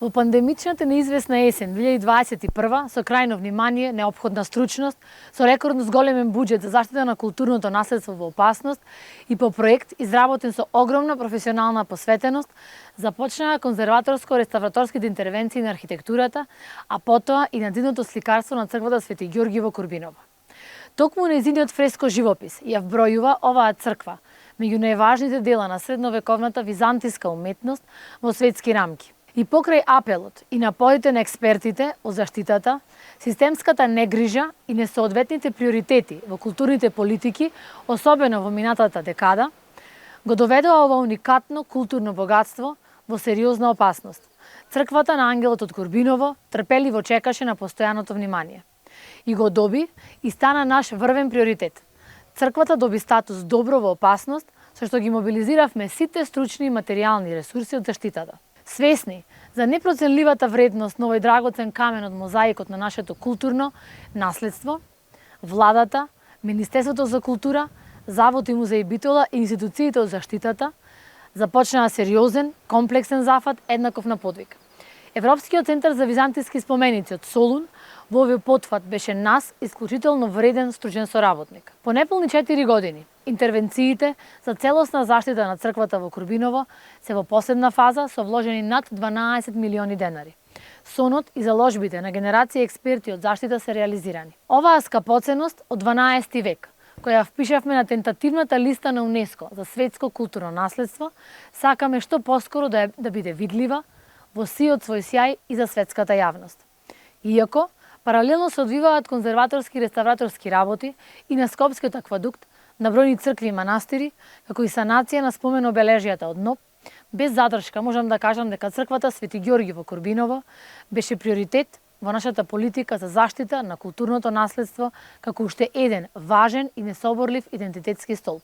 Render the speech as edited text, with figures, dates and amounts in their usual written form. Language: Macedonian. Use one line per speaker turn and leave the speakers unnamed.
Во пандемичната неизвестна есен 2021 со крајно внимание, неопходна стручност, со рекордно зголемен буџет за заштита на културното наследство во опасност и по проект изработен со огромна професионална посветеност, започнаа конзерваторско-реставраторските интервенции на архитектурата, а потоа и на дивното сликарство на црквата Свети Ѓорги во Курбиново. Токму нејзиниот фреско живопис ја вбројува оваа црква меѓу најважните дела на средновековната византиска уметност во светски рамки. И покрај апелот и напорите на експертите о заштитата, системската негрижа и несоодветните приоритети во културните политики, особено во минатата декада, го доведоа ова уникатно културно богатство во сериозна опасност. Црквата на Ангелот од Курбиново трпеливо чекаше на постојаното внимание. И го доби и стана наш врвен приоритет. Црквата доби статус добро во опасност, со што ги мобилизиравме сите стручни и материјални ресурси од заштитата. Свесни за непроценливата вредност на овој драгоцен камен од мозаикот на нашето културно наследство, владата, Министерството за култура, Завод и музеј Битола и институциите од заштитата започнаа сериозен, комплексен зафат еднаков на подвиг. Европскиот центар за византиски споменици од Солун во овој потфат беше нас исклучително вреден стручен соработник. По неполни 4 години, интервенциите за целосна заштита на црквата во Курбиново се во последна фаза со вложени над 12 милиони денари. Сонот и заложбите на генерации експерти од заштита се реализирани. Оваа скапоценост од 12 век, која впишавме на тентативната листа на УНЕСКО за светско културно наследство, сакаме што поскоро да биде видлива, во сиот свој сјај и за светската јавност. Иако, паралелно се одвиваат конзерваторски и реставраторски работи и на Скопскиот аквадукт, на бројни цркви и манастири, како и санација на спомен обележјата од НОП, без задршка можам да кажам дека црквата Свети Ѓорги во Курбиново беше приоритет во нашата политика за заштита на културното наследство како уште еден важен и несоборлив идентитетски столб.